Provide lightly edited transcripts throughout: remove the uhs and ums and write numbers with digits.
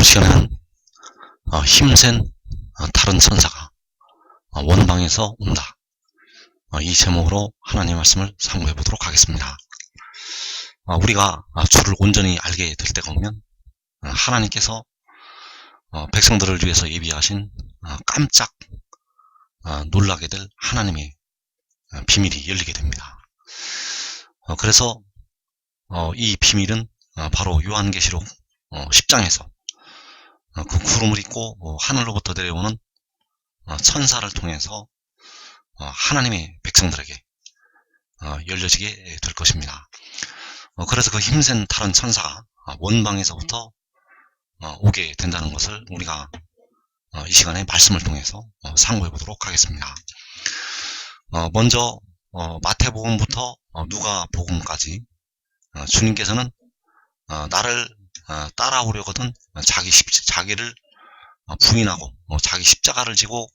다음 시간에는 힘센 다른 천사가 원방에서 온다. 이 제목으로 하나님의 말씀을 상고해 보도록 하겠습니다. 우리가 주를 온전히 알게 될 때가 오면 하나님께서 백성들을 위해서 예비하신 깜짝 놀라게 될 하나님의 비밀이 열리게 됩니다. 그래서 이 비밀은 바로 요한계시록 10장에서 그 구름을 입고 하늘로부터 내려오는 천사를 통해서 하나님의 백성들에게 열려지게 될 것입니다. 그래서 그 힘센 다른 천사가 원방에서부터 오게 된다는 것을 우리가 이 시간에 말씀을 통해서 상고해 보도록 하겠습니다. 먼저 마태복음부터 누가복음까지 주님께서는 나를 따라오려거든 자기를 부인하고 자기 십자가를 지고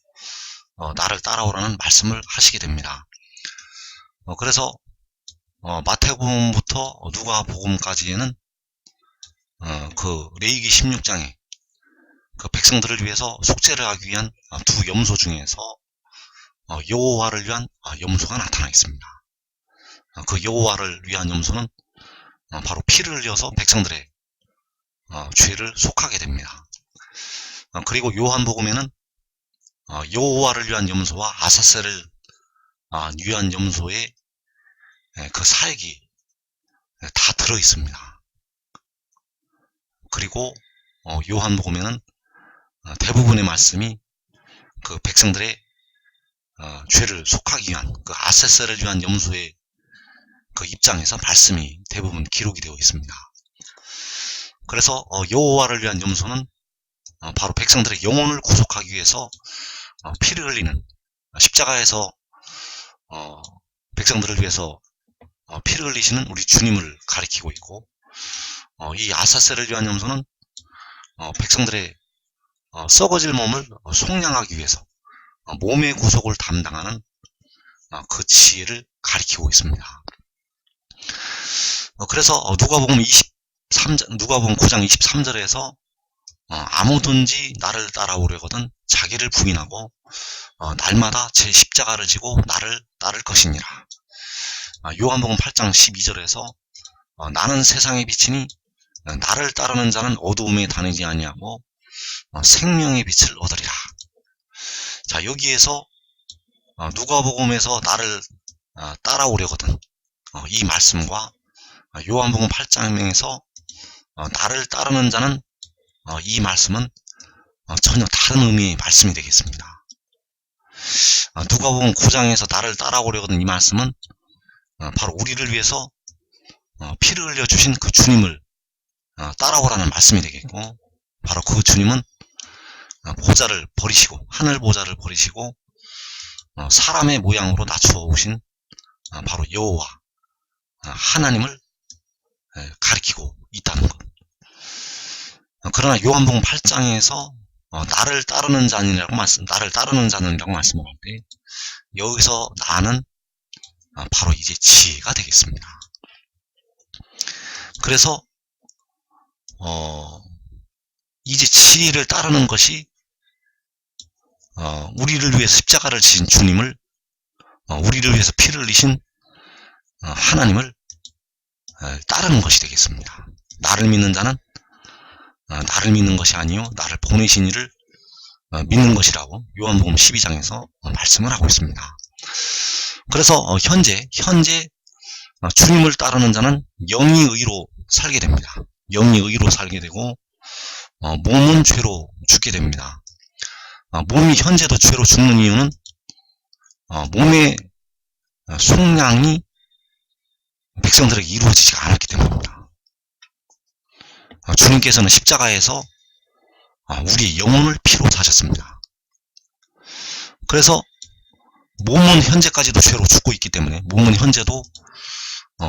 나를 따라오라는 말씀을 하시게 됩니다. 그래서 마태복음부터 누가복음까지에는 그 레위기 16장에 그 백성들을 위해서 속죄를 하기 위한 두 염소 중에서 여호와를 위한 염소가 나타나 있습니다. 그 여호와를 위한 염소는 바로 피를 흘려서 백성들의 죄를 속하게 됩니다. 그리고 요한복음에는 여호와를 위한 염소와 아사셀을 위한 염소의 그 사역이 다 들어 있습니다. 그리고 요한복음에는 대부분의 말씀이 그 백성들의 죄를 속하기 위한 그 아사셀을 위한 염소의 그 입장에서 말씀이 대부분 기록이 되어 있습니다. 그래서 여호와를 위한 염소는 바로 백성들의 영혼을 구속하기 위해서 피를 흘리는 십자가에서 백성들을 위해서 피를 흘리시는 우리 주님을 가리키고 있고, 이 아사셀을 위한 염소는 백성들의 썩어질 몸을 속량하기 위해서 몸의 구속을 담당하는 그 지혜를 가리키고 있습니다. 그래서 누가복음 9장 23절에서 아무든지 나를 따라오려거든 자기를 부인하고 날마다 제 십자가를 지고 나를 따를 것이니라. 요한복음 8장 12절에서 나는 세상의 빛이니 나를 따르는 자는 어두움에 다니지 아니하고 생명의 빛을 얻으리라. 자, 여기에서 누가복음에서 나를 따라오려거든 이 말씀과 요한복음 8장에서 나를 따르는 자는 이 말씀은 전혀 다른 의미의 말씀이 되겠습니다. 누가복음 9장에서 나를 따라오려거든 이 말씀은 바로 우리를 위해서 피를 흘려주신 그 주님을 따라오라는 말씀이 되겠고, 바로 그 주님은 보좌를 버리시고 하늘 보좌를 버리시고 사람의 모양으로 낮추어 오신 바로 여호와 하나님을 가리키고 있다는 것. 그러나 요한복음 8장에서 나를 따르는 자니라고 나를 따르는 자는이라고 말씀을 할 때 여기서 나는 바로 이제 지혜가 되겠습니다. 그래서 이제 지혜를 따르는 것이 우리를 위해서 십자가를 지신 주님을 우리를 위해서 피를 흘리신 하나님을 따르는 것이 되겠습니다. 나를 믿는 자는 나를 믿는 것이 아니요 나를 보내신 이를 믿는 것이라고 요한복음 12장에서 말씀을 하고 있습니다. 그래서 현재 주님을 따르는 자는 영이 의로 살게 됩니다. 영이 의로 살게 되고 몸은 죄로 죽게 됩니다. 몸이 현재도 죄로 죽는 이유는 몸의 속량이 백성들에게 이루어지지가 않았기 때문입니다. 주님께서는 십자가에서 우리의 영혼을 피로 사셨습니다. 그래서 몸은 현재까지도 죄로 죽고 있기 때문에, 몸은 현재도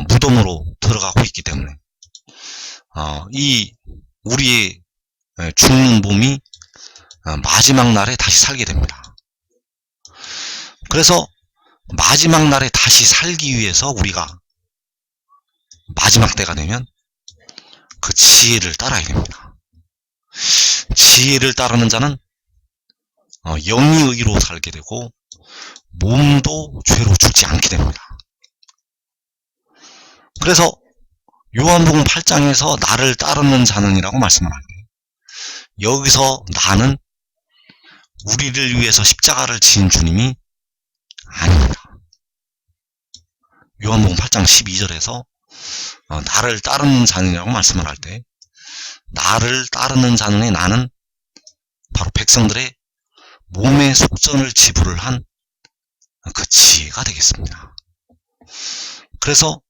무덤으로 들어가고 있기 때문에 이 우리의 죽는 몸이 마지막 날에 다시 살게 됩니다. 그래서 마지막 날에 다시 살기 위해서 우리가 마지막 때가 되면 그 지혜를 따라야 됩니다. 지혜를 따르는 자는 영의로 살게 되고 몸도 죄로 죽지 않게 됩니다. 그래서 요한복음 8장에서 나를 따르는 자는이라고 말씀을 하는데, 여기서 나는 우리를 위해서 십자가를 지은 주님이 아닙니다. 요한복음 8장 12절에서 나를 따르는 자는이라고 말씀을 할 때, 나를 따르는 자는의 나는 바로 백성들의 몸의 속전을 지불을 한 그 지혜가 되겠습니다. 그래서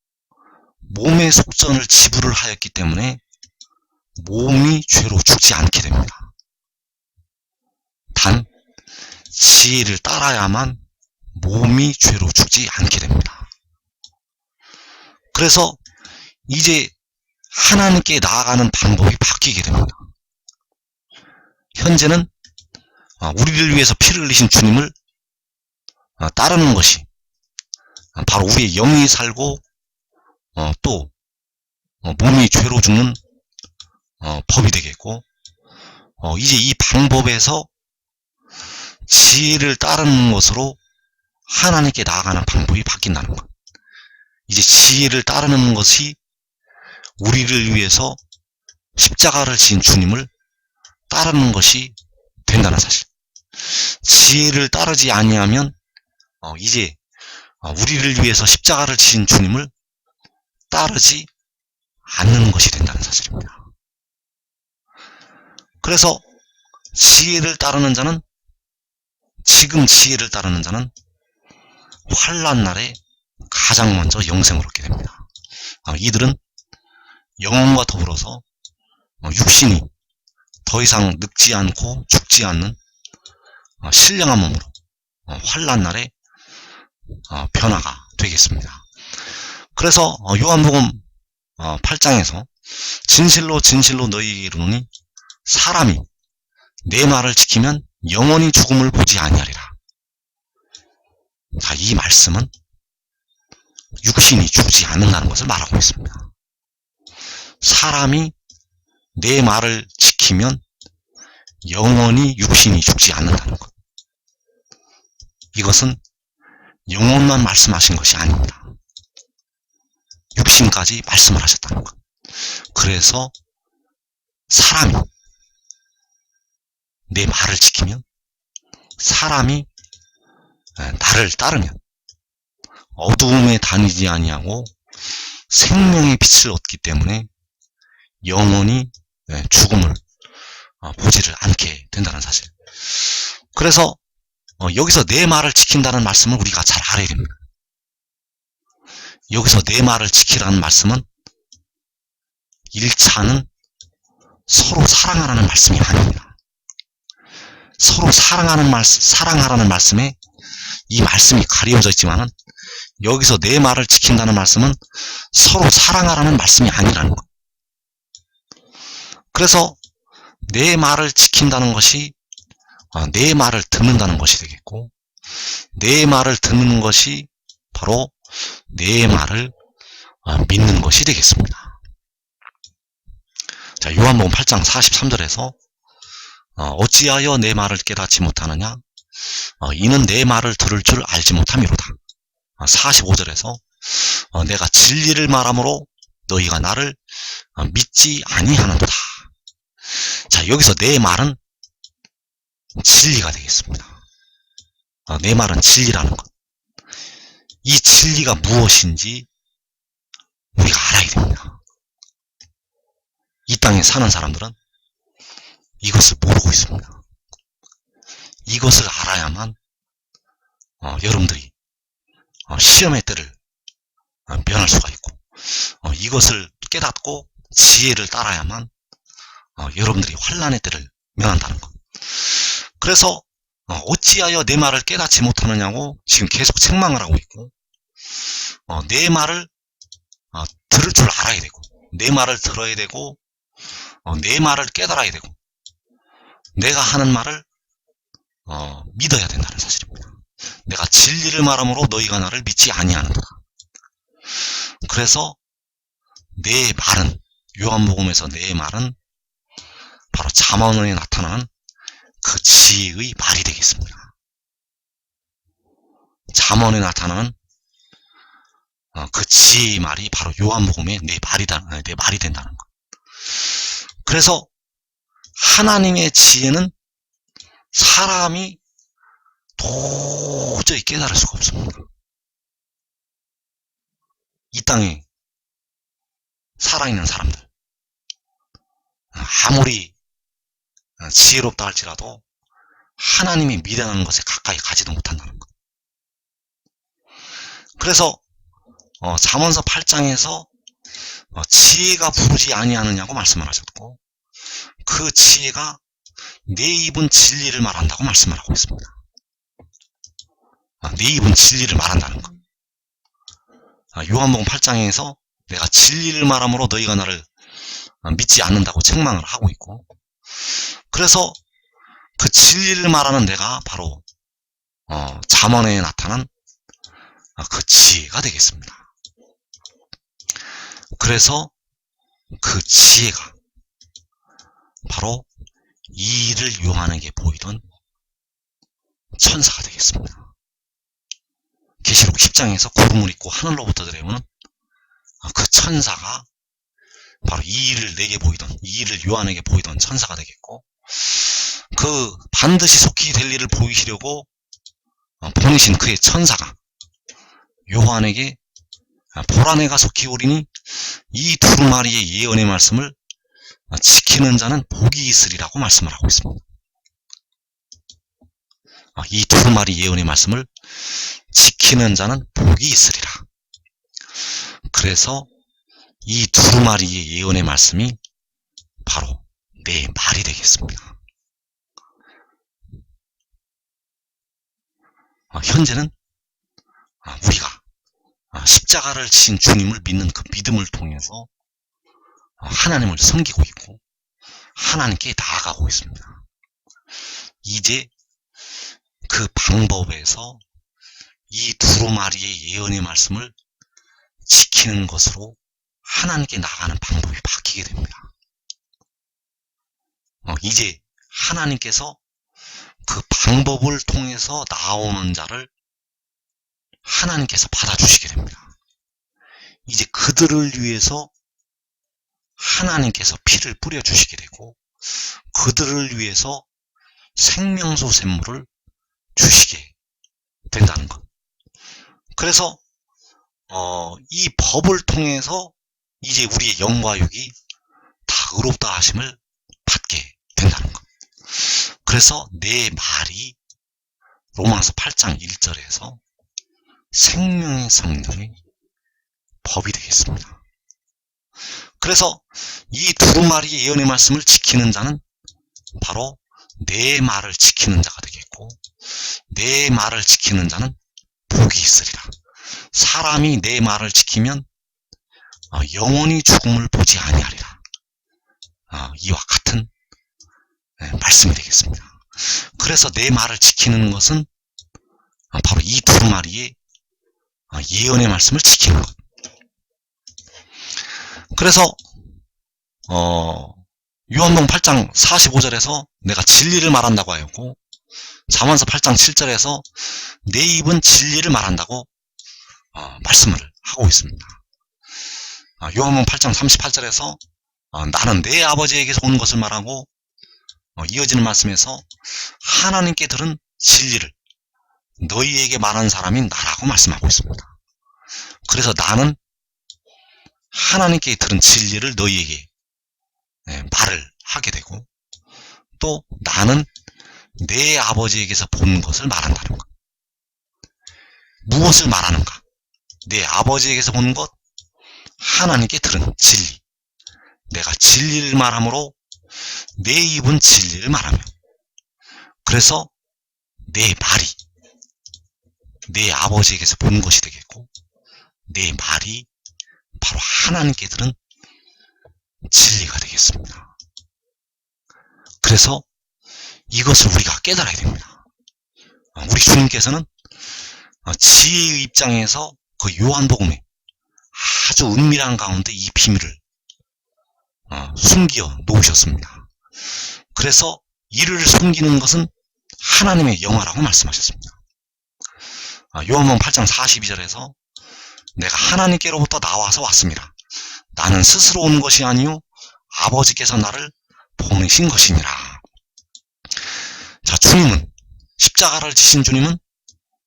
몸의 속전을 지불을 하였기 때문에 몸이 죄로 죽지 않게 됩니다. 단 지혜를 따라야만 몸이 죄로 죽지 않게 됩니다. 그래서 이제 하나님께 나아가는 방법이 바뀌게 됩니다. 현재는 우리를 위해서 피를 흘리신 주님을 따르는 것이 바로 우리의 영이 살고 또 몸이 죄로 죽는 법이 되겠고, 이제 이 방법에서 지혜를 따르는 것으로 하나님께 나아가는 방법이 바뀐다는 것. 이제 지혜를 따르는 것이 우리를 위해서 십자가를 지은 주님을 따르는 것이 된다는 사실. 지혜를 따르지 아니하면 이제 우리를 위해서 십자가를 지은 주님을 따르지 않는 것이 된다는 사실입니다. 그래서 지혜를 따르는 자는, 지금 지혜를 따르는 자는 환난 날에 가장 먼저 영생을 얻게 됩니다. 이들은 영혼과 더불어서 육신이 더 이상 늙지 않고 죽지 않는 신령한 몸으로 환난 날에 변화가 되겠습니다. 그래서 요한복음 8장에서 진실로 진실로 너희에게 이르노니 사람이 내 말을 지키면 영원히 죽음을 보지 아니하리라. 자, 이 말씀은 육신이 죽지 않는다는 것을 말하고 있습니다. 사람이 내 말을 지키면 영원히 육신이 죽지 않는다는 것. 이것은 영혼만 말씀하신 것이 아닙니다. 육신까지 말씀을 하셨다는 것. 그래서 사람이 내 말을 지키면, 사람이 나를 따르면 어두움에 다니지 아니하고 생명의 빛을 얻기 때문에 영원히 죽음을 보지를 않게 된다는 사실. 그래서 여기서 내 말을 지킨다는 말씀을 우리가 잘 알아야 됩니다. 여기서 내 말을 지키라는 말씀은 1차는 서로 사랑하라는 말씀이 아닙니다. 서로 사랑하라는 말씀에 이 말씀이 가려져 있지만은, 여기서 내 말을 지킨다는 말씀은 서로 사랑하라는 말씀이 아니라는 것. 그래서 내 말을 지킨다는 것이 내 말을 듣는다는 것이 되겠고, 내 말을 듣는 것이 바로 내 말을 믿는 것이 되겠습니다. 자, 요한복음 8장 43절에서 어찌하여 내 말을 깨닫지 못하느냐? 이는 내 말을 들을 줄 알지 못함이로다. 45절에서 내가 진리를 말함으로 너희가 나를 믿지 아니하는도다. 자, 여기서 내 말은 진리가 되겠습니다. 내 말은 진리라는 것. 이 진리가 무엇인지 우리가 알아야 됩니다. 이 땅에 사는 사람들은 이것을 모르고 있습니다. 이것을 알아야만 여러분들이 시험의 때를 면할 수가 있고, 이것을 깨닫고 지혜를 따라야만 여러분들이 환난의 때를 면한다는 것. 그래서 어찌하여 내 말을 깨닫지 못하느냐고 지금 계속 책망을 하고 있고, 내 말을 들을 줄 알아야 되고, 내 말을 들어야 되고, 내 말을 깨달아야 되고, 내가 하는 말을 믿어야 된다는 사실입니다. 내가 진리를 말함으로 너희가 나를 믿지 아니하는도다. 그래서 내 말은, 요한복음에서 내 말은 바로 잠언에 나타나는 그 지혜의 말이 되겠습니다. 잠언에 나타나는 그 지혜의 말이 바로 요한복음의 내 말이 된다는 것. 그래서 하나님의 지혜는 사람이 도저히 깨달을 수가 없습니다. 이 땅에 살아있는 사람들, 아무리 지혜롭다 할지라도 하나님이 미련한 것에 가까이 가지도 못한다는 것. 그래서 잠언서 8장에서 지혜가 부르지 아니하느냐고 말씀을 하셨고, 그 지혜가 내 입은 진리를 말한다고 말씀을 하고 있습니다. 내 입은 진리를 말한다는 것. 요한복음 8장에서 내가 진리를 말함으로 너희가 나를 믿지 않는다고 책망을 하고 있고, 그래서 그 진리를 말하는 내가 바로 잠언에 나타난 그 지혜가 되겠습니다. 그래서 그 지혜가 바로 이 일을 요한에게 보이던 천사가 되겠습니다. 계시록 10장에서 구름을 입고 하늘로부터 내려오는 그 천사가 바로 이 일을 내게 보이던, 이 일을 요한에게 보이던 천사가 되겠고, 그 반드시 속히 될 일을 보이시려고 보내신 그의 천사가 요한에게 보라 내가 속히 오리니 이 두루마리의 예언의 말씀을 지키는 자는 복이 있으리라고 말씀을 하고 있습니다. 이 두루마리 예언의 말씀을 지키는 자는 복이 있으리라. 그래서 이 두루마리의 예언의 말씀이 바로 내 말이 되겠습니다. 현재는 우리가 십자가를 지신 주님을 믿는 그 믿음을 통해서 하나님을 섬기고 있고 하나님께 나아가고 있습니다. 이제 그 방법에서 이 두루마리의 예언의 말씀을 지키는 것으로 하나님께 나아가는 방법이 바뀌게 됩니다. 이제 하나님께서 그 방법을 통해서 나오는 자를 하나님께서 받아주시게 됩니다. 이제 그들을 위해서 하나님께서 피를 뿌려주시게 되고, 그들을 위해서 생명수 샘물을 주시게 된다는 것. 그래서 이 법을 통해서 이제 우리의 영과 육이 다 의롭다 하심을 받게 된다는 것. 그래서 내 말이 로마서 8장 1절에서 생명의 성령의 법이 되겠습니다. 그래서 이 두루마리의 예언의 말씀을 지키는 자는 바로 내 말을 지키는 자가 되겠고, 내 말을 지키는 자는 복이 있으리라. 사람이 내 말을 지키면 영원히 죽음을 보지 아니하리라. 이와 같은 말씀이 되겠습니다. 그래서 내 말을 지키는 것은 바로 이 두루마리의 예언의 말씀을 지키는 것. 그래서 요한복음 8장 45절에서 내가 진리를 말한다고 하였고, 잠언서 8장 7절에서 내 입은 진리를 말한다고 말씀을 하고 있습니다. 요한복음 8장 38절에서 나는 내 아버지에게서 온 것을 말하고, 이어지는 말씀에서 하나님께 들은 진리를 너희에게 말한 사람이 나라고 말씀하고 있습니다. 그래서 나는 하나님께 들은 진리를 너희에게 말을 하게 되고, 또 나는 내 아버지에게서 본 것을 말한다는 것. 무엇을 말하는가? 내 아버지에게서 본 것, 하나님께 들은 진리. 내가 진리를 말함으로 내 입은 진리를 말하며, 그래서 내 말이 내 아버지에게서 본 것이 되겠고, 내 말이 바로 하나님께 들은 진리가 되겠습니다. 그래서 이것을 우리가 깨달아야 됩니다. 우리 주님께서는 지혜의 입장에서 그 요한복음에 아주 은밀한 가운데 이 비밀을 숨겨 놓으셨습니다. 그래서 이를 숨기는 것은 하나님의 영화라고 말씀하셨습니다. 요한복음 8장 42절에서 내가 하나님께로부터 나와서 왔습니다. 나는 스스로 온 것이 아니요 아버지께서 나를 보내신 것이니라. 자, 주님은, 십자가를 지신 주님은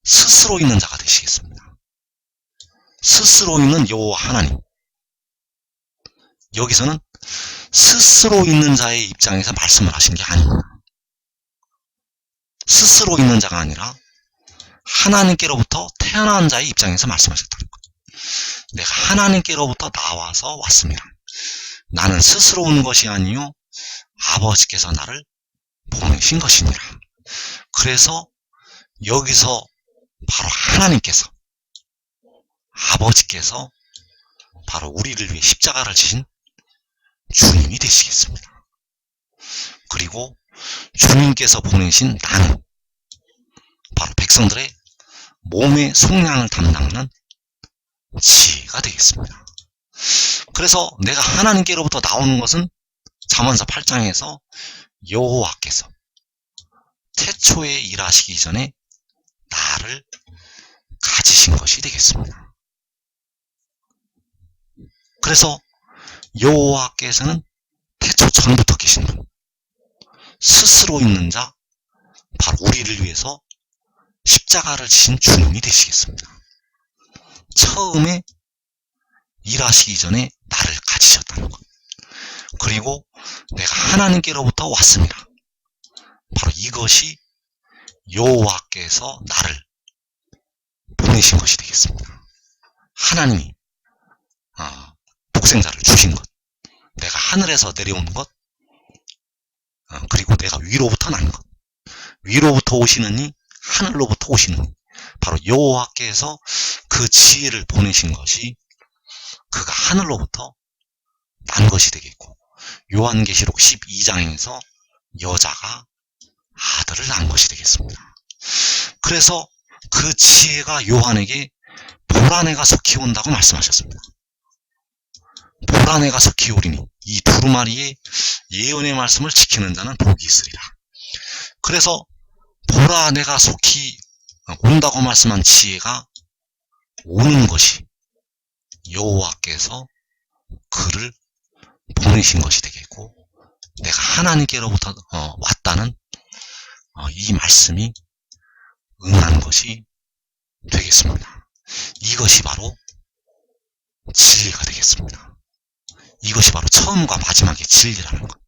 스스로 있는 자가 되시겠습니다. 스스로 있는 여호와 하나님. 여기서는 스스로 있는 자의 입장에서 말씀을 하신 게 아닙니다. 스스로 있는 자가 아니라 하나님께로부터 태어난 자의 입장에서 말씀하셨다는 거예요. 내가 하나님께로부터 나와서 왔습니다. 나는 스스로 온 것이 아니요 아버지께서 나를 보내신 것이니라. 그래서 여기서 바로 하나님께서, 아버지께서 바로 우리를 위해 십자가를 지신 주님이 되시겠습니다. 그리고 주님께서 보내신 나는 바로 백성들의 몸의 속량을 담당하는 지혜가 되겠습니다. 그래서 내가 하나님께로부터 나오는 것은 잠언서 8장에서 여호와께서 태초에 일하시기 전에 나를 가지신 것이 되겠습니다. 그래서 여호와께서는 태초 전부터 계신 분, 스스로 있는 자, 바로 우리를 위해서 십자가를 지신 주님이 되시겠습니다. 처음에 일하시기 전에 나를 가지셨다는 것. 그리고 내가 하나님께로부터 왔습니다. 바로 이것이 여호와께서 나를 보내신 것이 되겠습니다. 하나님이 독생자를 주신 것, 내가 하늘에서 내려온 것, 그리고 내가 위로부터 난 것, 위로부터 오시는 이, 하늘로부터 오시는 이, 바로 여호와께서 그 지혜를 보내신 것이 그가 하늘로부터 난 것이 되겠고, 요한계시록 12장에서 여자가 아들을 낳은 것이 되겠습니다. 그래서 그 지혜가 요한에게 보라내가 속히 온다고 말씀하셨습니다. 보라내가 속히 오리니 이 두루마리의 예언의 말씀을 지키는 자는 복이 있으리라. 그래서 보라내가 속히 온다고 말씀한 지혜가 오는 것이 여호와께서 그를 보내신 것이 되겠고, 내가 하나님께로부터 왔다는 이 말씀이 응한 것이 되겠습니다. 이것이 바로 진리가 되겠습니다. 이것이 바로 처음과 마지막의 진리라는 것.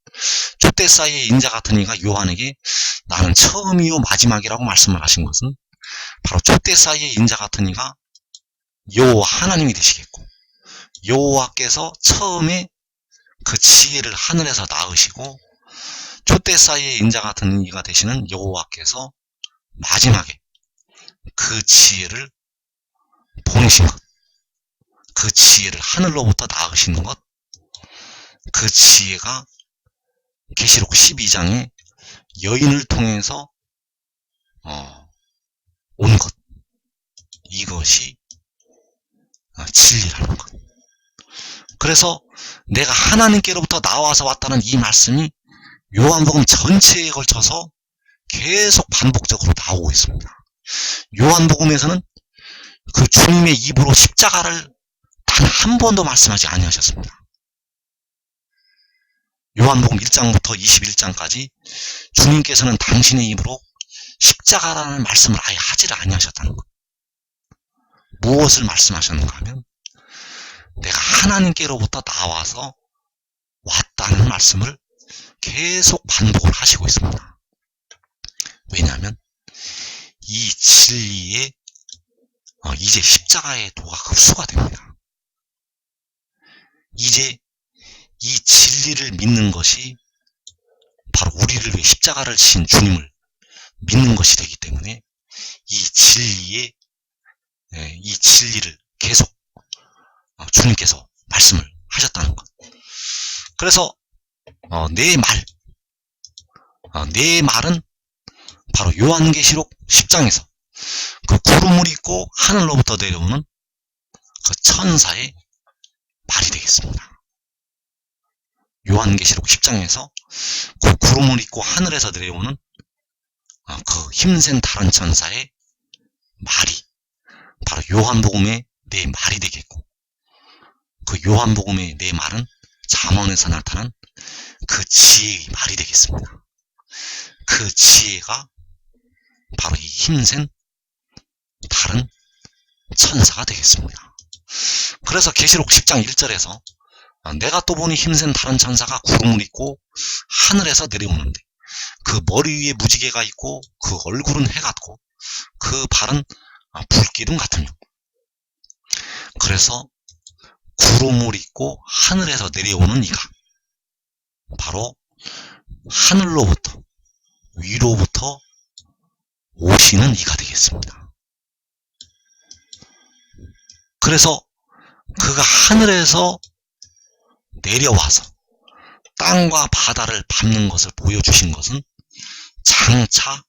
촛대 사이의 인자 같은 이가 요한에게 나는 처음이요 마지막이라고 말씀을 하신 것은 바로 촛대 사이의 인자 같은 이가 여호와 하나님이 되시겠고, 여호와께서 처음에 그 지혜를 하늘에서 낳으시고, 촛대 사이의 인자 같은 이가 되시는 여호와께서 마지막에 그 지혜를 보내신 것, 그 지혜를 하늘로부터 낳으시는 것, 그 지혜가 계시록 12장에 여인을 통해서 온 것, 이것이 진리라는 것. 그래서 내가 하나님께로부터 나와서 왔다는 이 말씀이 요한복음 전체에 걸쳐서 계속 반복적으로 나오고 있습니다. 요한복음에서는 그 주님의 입으로 십자가를 단 한 번도 말씀하지 아니하셨습니다. 요한복음 1장부터 21장까지 주님께서는 당신의 입으로 십자가라는 말씀을 아예 하지를 아니하셨다는 것. 무엇을 말씀하셨는가 하면 내가 하나님께로부터 나와서 왔다는 말씀을 계속 반복을 하시고 있습니다. 왜냐하면 이 진리에 이제 십자가의 도가 흡수가 됩니다. 이제 이 진리를 믿는 것이 바로 우리를 위해 십자가를 지신 주님을 믿는 것이 되기 때문에 이 진리를 계속 주님께서 말씀을 하셨다는 것. 그래서 내 말은 바로 요한계시록 10장에서 그 구름을 입고 하늘로부터 내려오는 그 천사의 말이 되겠습니다. 요한계시록 10장에서 그 구름을 입고 하늘에서 내려오는 그 힘센 다른 천사의 말이 바로 요한복음의 내 말이 되겠고, 그 요한복음의 내 말은 잠언에서 나타난 그 지혜의 말이 되겠습니다. 그 지혜가 바로 이 힘센 다른 천사가 되겠습니다. 그래서 계시록 10장 1절에서 내가 또 보니 힘센 다른 천사가 구름을 입고 하늘에서 내려오는데 그 머리 위에 무지개가 있고 그 얼굴은 해 같고 그 발은 불기둥 같으며. 그래서 구름을 입고 하늘에서 내려오는 이가 바로 하늘로부터 위로부터 오시는 이가 되겠습니다. 그래서 그가 하늘에서 내려와서 땅과 바다를 밟는 것을 보여주신 것은 장차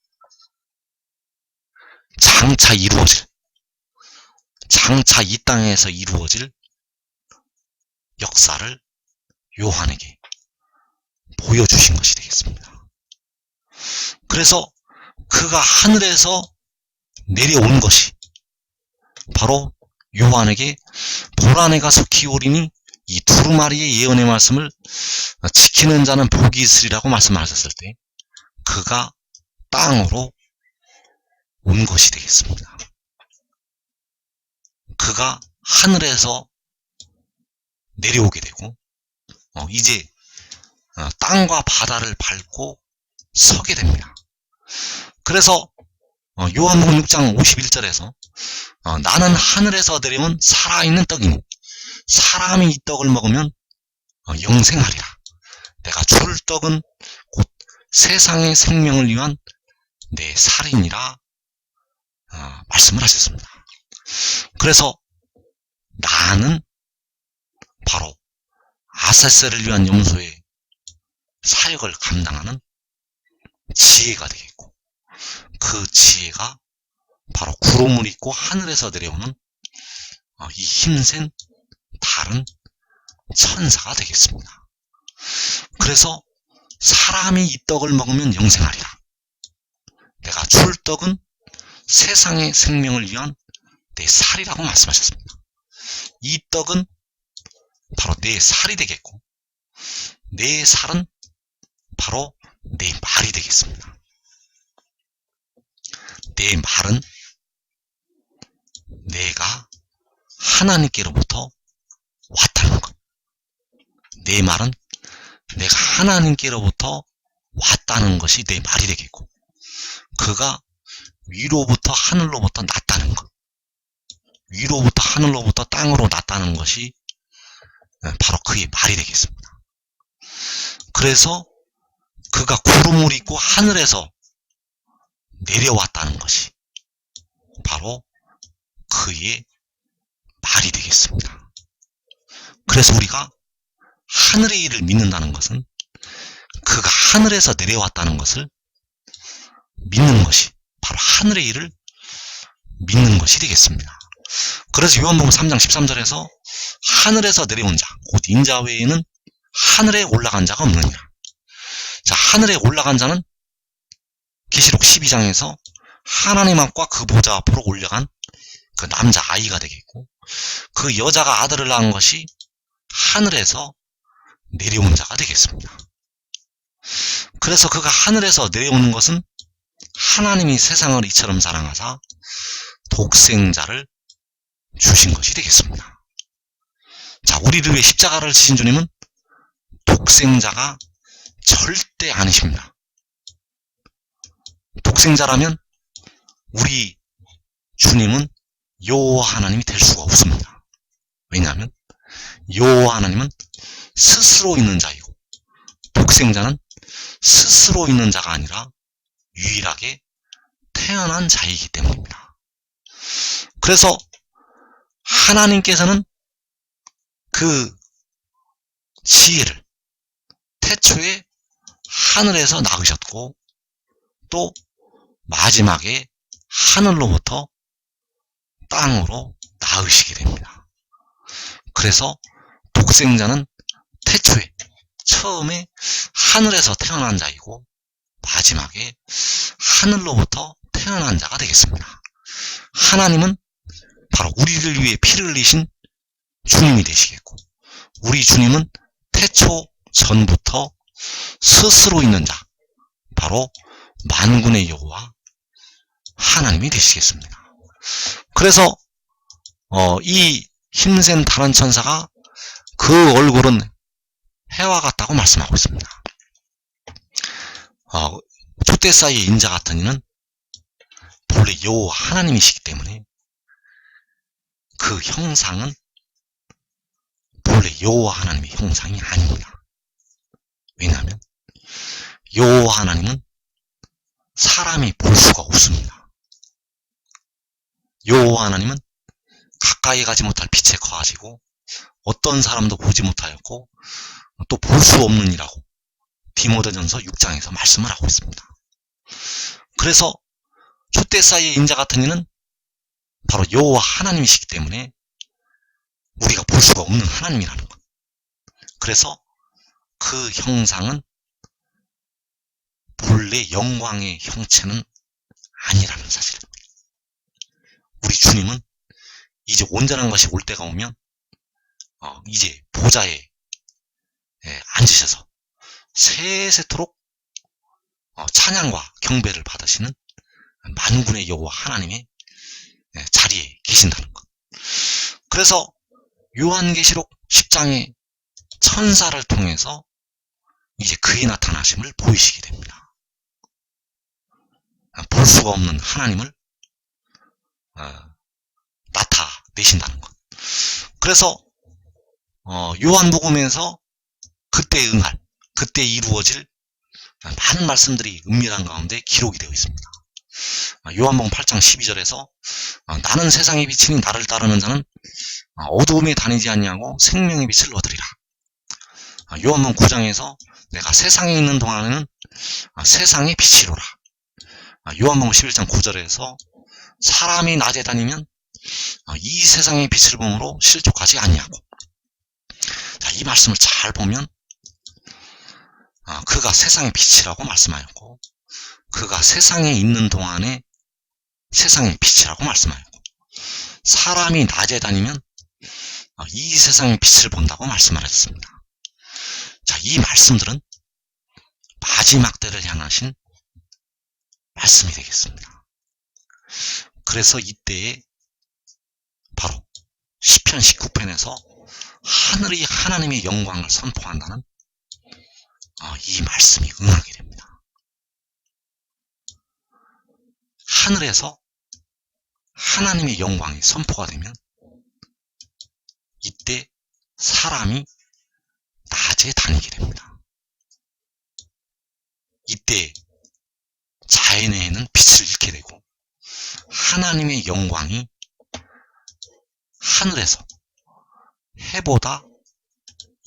이 땅에서 이루어질 역사를 요한에게 보여주신 것이 되겠습니다. 그래서 그가 하늘에서 내려온 것이 바로 요한에게 보라 내가 속히 오리니 이 두루마리의 예언의 말씀을 지키는 자는 복이 있으리라고 말씀하셨을 때 그가 땅으로 온 것이 되겠습니다. 그가 하늘에서 내려오게 되고 이제 땅과 바다를 밟고 서게 됩니다. 그래서 요한복음 6장 51절에서 나는 하늘에서 내려온 살아있는 떡이니 사람이 이 떡을 먹으면 영생하리라. 내가 줄 떡은 곧 세상의 생명을 위한 내 살이니라 말씀을 하셨습니다. 그래서 나는 바로 아세스를 위한 염소의 사역을 감당하는 지혜가 되겠고, 그 지혜가 바로 구름을 입고 하늘에서 내려오는 이 힘센 다른 천사가 되겠습니다. 그래서 사람이 이 떡을 먹으면 영생하리라. 내가 줄 떡은 세상의 생명을 위한 내 살이라고 말씀하셨습니다. 이 떡은 바로 내 살이 되겠고, 내 살은 바로 내 말이 되겠습니다. 내 말은 내가 하나님께로부터 왔다는 것. 내 말은 내가 하나님께로부터 왔다는 것이 내 말이 되겠고, 그가 위로부터 하늘로부터 났다는 것, 위로부터 하늘로부터 땅으로 났다는 것이 바로 그의 말이 되겠습니다. 그래서 그가 구름을 입고 하늘에서 내려왔다는 것이 바로 그의 말이 되겠습니다. 그래서 우리가 하늘의 일을 믿는다는 것은 그가 하늘에서 내려왔다는 것을 믿는 것이 바로 하늘의 일을 믿는 것이 되겠습니다. 그래서 요한복음 3장 13절에서 하늘에서 내려온 자, 곧 인자 외에는 하늘에 올라간 자가 없느니라. 자, 하늘에 올라간 자는 계시록 12장에서 하나님 앞과 그 보좌 앞으로 올라간 그 남자 아이가 되겠고, 그 여자가 아들을 낳은 것이 하늘에서 내려온 자가 되겠습니다. 그래서 그가 하늘에서 내려오는 것은 하나님이 세상을 이처럼 사랑하사 독생자를 주신 것이 되겠습니다. 자, 우리를 위해 십자가를 지신 주님은 독생자가 절대 아니십니다. 독생자라면 우리 주님은 여호와 하나님이 될 수가 없습니다. 왜냐하면 여호와 하나님은 스스로 있는 자이고, 독생자는 스스로 있는 자가 아니라 유일하게 태어난 자이기 때문입니다. 그래서 하나님께서는 그 지혜를 태초에 하늘에서 낳으셨고, 또 마지막에 하늘로부터 땅으로 낳으시게 됩니다. 그래서 독생자는 태초에 처음에 하늘에서 태어난 자이고 마지막에 하늘로부터 태어난 자가 되겠습니다. 하나님은 바로 우리를 위해 피를 흘리신 주님이 되시겠고, 우리 주님은 태초 전부터 스스로 있는 자, 바로 만군의 여호와 하나님이 되시겠습니다. 그래서 이 힘센 다른 천사가 그 얼굴은 해와 같다고 말씀하고 있습니다. 촛대 사이의 인자 같은 이는 본래 여호와 하나님이시기 때문에 그 형상은 본래 여호와 하나님의 형상이 아닙니다. 왜냐하면 여호와 하나님은 사람이 볼 수가 없습니다. 여호와 하나님은 가까이 가지 못할 빛에 거하시고 어떤 사람도 보지 못하였고 또 볼 수 없는 이라고 디모데전서 6장에서 말씀을 하고 있습니다. 그래서 촛대 사이의 인자 같은 이는 바로 여호와 하나님이시기 때문에 우리가 볼 수가 없는 하나님이라는 것. 그래서 그 형상은 본래 영광의 형체는 아니라는 사실입니다. 우리 주님은 이제 온전한 것이 올 때가 오면 이제 보좌에 앉으셔서 세세토록 찬양과 경배를 받으시는 만군의 여호와 하나님의 자리에 계신다는 것. 그래서 요한계시록 10장의 천사를 통해서 이제 그의 나타나심을 보이시게 됩니다. 볼 수가 없는 하나님을 나타내신다는 것. 그래서 요한복음에서 그때 응할, 그때 이루어질 많은 말씀들이 은밀한 가운데 기록이 되어 있습니다. 요한복음 8장 12절에서 나는 세상의 빛이니 나를 따르는 자는 어두움에 다니지 않냐고 생명의 빛을 얻으리라. 요한복음 9장에서 내가 세상에 있는 동안에는 세상의 빛이로라. 요한복음 11장 9절에서 사람이 낮에 다니면 이 세상의 빛을 보므로 실족하지 않냐고. 자, 이 말씀을 잘 보면 그가 세상의 빛이라고 말씀하였고, 그가 세상에 있는 동안에 세상의 빛이라고 말씀하였고, 사람이 낮에 다니면 이 세상의 빛을 본다고 말씀하셨습니다. 자, 이 말씀들은 마지막 때를 향하신 말씀이 되겠습니다. 그래서 이때에 바로 시편 19편에서 하늘이 하나님의 영광을 선포한다는 이 말씀이 응하게 됩니다. 하늘에서 하나님의 영광이 선포가 되면 이때 사람이 낮에 다니게 됩니다. 이때 자연에는 빛을 잃게 되고 하나님의 영광이 하늘에서 해보다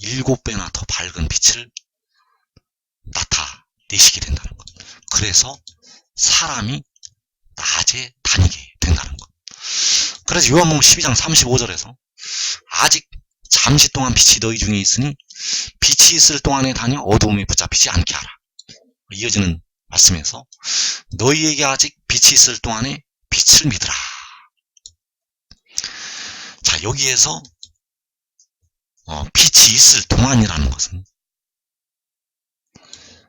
7배나 더 밝은 빛을 나타내시게 된다는 것. 그래서 사람이 낮에 다니게 된다는 것. 그래서 요한복음 12장 35절에서 아직 잠시 동안 빛이 너희 중에 있으니 빛이 있을 동안에 다녀 어두움에 붙잡히지 않게 하라. 이어지는 말씀에서 너희에게 아직 빛이 있을 동안에 빛을 믿으라. 자, 여기에서 빛이 있을 동안이라는 것은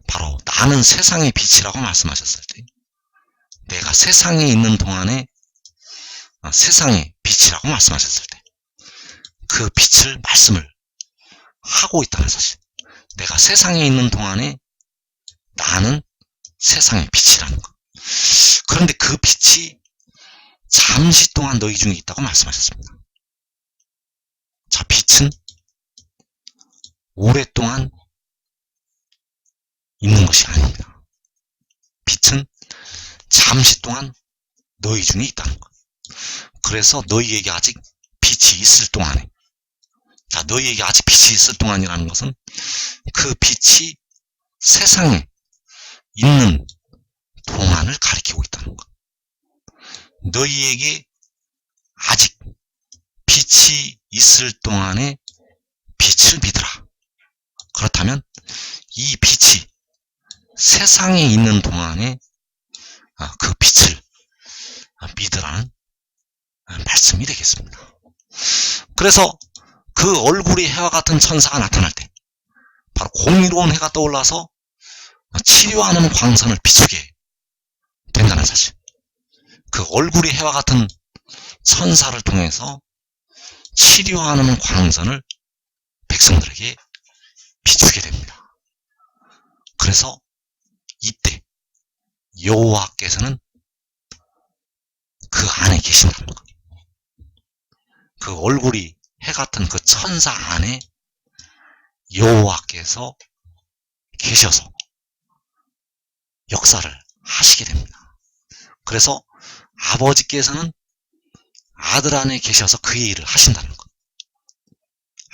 바로 나는 세상의 빛이라고 말씀하셨을 때, 내가 세상에 있는 동안에 세상의 빛이라고 말씀하셨을 때 그 빛을 말씀을 하고 있다는 사실. 내가 세상에 있는 동안에 나는 세상의 빛이라는 것. 그런데 그 빛이 잠시 동안 너희 중에 있다고 말씀하셨습니다. 자, 빛은 오랫동안 있는 것이 아닙니다. 빛은 잠시 동안 너희 중에 있다는 것. 그래서 너희에게 아직 빛이 있을 동안에, 자, 너희에게 아직 빛이 있을 동안이라는 것은 그 빛이 세상에 있는 동안을 가리키고 있다는 것. 너희에게 아직 빛이 있을 동안에 빛을 믿으라. 그렇다면 이 빛이 세상에 있는 동안에 그 빛을 믿으라는 말씀이 되겠습니다. 그래서 그 얼굴이 해와 같은 천사가 나타날 때 바로 공의로운 해가 떠올라서 치료하는 광선을 비추게 된다는 사실. 그 얼굴이 해와 같은 천사를 통해서 치료하는 광선을 백성들에게 비추게 됩니다. 그래서 이때 여호와께서는 그 안에 계신다는 것. 그 얼굴이 해 같은 그 천사 안에 여호와께서 계셔서 역사를 하시게 됩니다. 그래서 아버지께서는 아들 안에 계셔서 그의 일을 하신다는 것.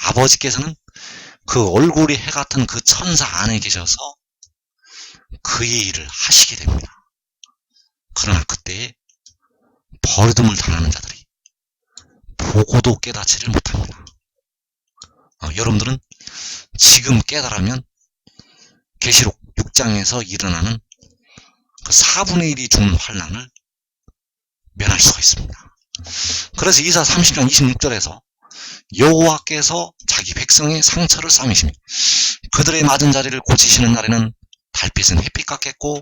아버지께서는 그 얼굴이 해 같은 그 천사 안에 계셔서 그의 일을 하시게 됩니다. 그러나 그때에 버림을 당하는 자들이 보고도 깨닫지를 못합니다. 여러분들은 지금 깨달으면 계시록 6장에서 일어나는 그 4분의 1이 죽는 환난을 면할 수가 있습니다. 그래서 이사 30장 26절에서 여호와께서 자기 백성의 상처를 싸매시며 그들의 맞은 자리를 고치시는 날에는 달빛은 햇빛 같겠고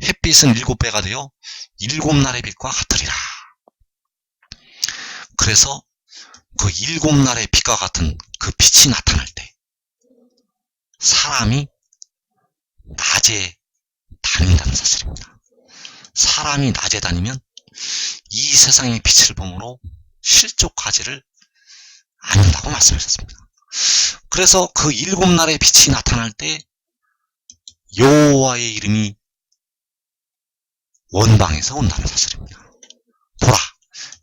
햇빛은 7배가 되어 7날의 빛과 같으리라. 그래서 그 7날의 빛과 같은 그 빛이 나타날 때 사람이 낮에 다닌다는 사실입니다. 사람이 낮에 다니면 이 세상의 빛을 보므로 실족하지를 않는다고 말씀하셨습니다. 그래서 그 7날의 빛이 나타날 때 여호와의 이름이 원방에서 온다는 사실입니다. 보라,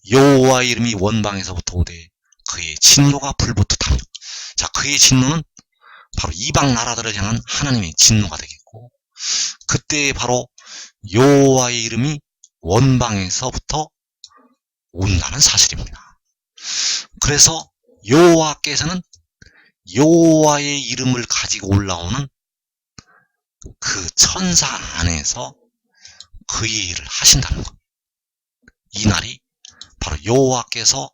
여호와의 이름이 원방에서부터 오되 그의 진노가 불붙듯하며, 자, 그의 진노는 바로 이방 나라들을 향한 하나님의 진노가 되겠고, 그때 바로 여호와의 이름이 원방에서부터 온다는 사실입니다. 그래서 여호와께서는 여호와의 이름을 가지고 올라오는 그 천사 안에서 그의 일을 하신다는 것. 이 날이 바로 여호와께서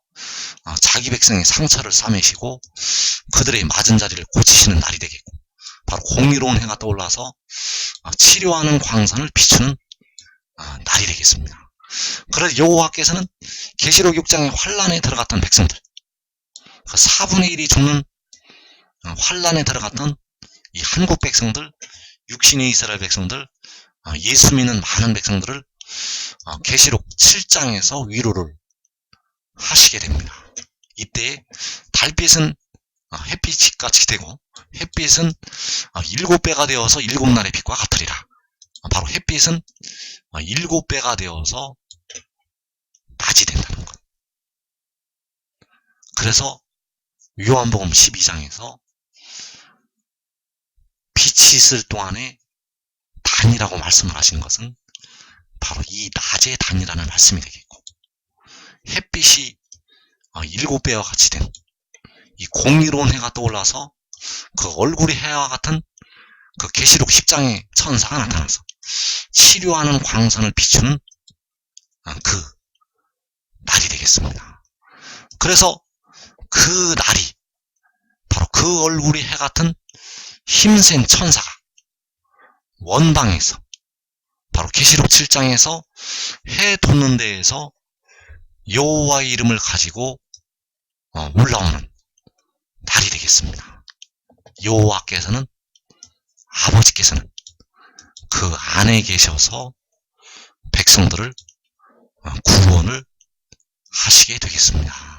자기 백성의 상처를 싸매시고 그들의 맞은 자리를 고치시는 날이 되겠고, 바로 공의로운 해가 떠올라서 치료하는 광선을 비추는 날이 되겠습니다. 그래서 여호와께서는 계시록 6장의 환란에 들어갔던 백성들, 그 4분의 1이 죽는 환란에 들어갔던 이 한국 백성들, 육신의 이스라엘 백성들, 예수 믿는 많은 백성들을 계시록 7장에서 위로를 하시게 됩니다. 이때 달빛은 햇빛이 같이 되고 햇빛은 7배가 되어서 7날의 빛과 같으리라. 바로 햇빛은 7배가 되어서 낮이 된다는 것. 그래서 요한복음 12장에서 빛이 있을 동안에 단이라고 말씀을 하시는 것은 바로 이 낮의 단이라는 말씀이 되겠고, 햇빛이 7배와 같이 된 이 공의로운 해가 떠올라서 그 얼굴이 해와 같은 그 계시록 10장의 천사가 나타나서 치료하는 광선을 비추는 그 날이 되겠습니다. 그래서 그 날이 바로 그 얼굴이 해 같은 힘센 천사가 원방에서 바로 계시록 7장에서 해 돋는 데에서 여호와의 이름을 가지고 올라오는 날이 되겠습니다. 여호와께서는, 아버지께서는 그 안에 계셔서 백성들을 구원을 하시게 되겠습니다.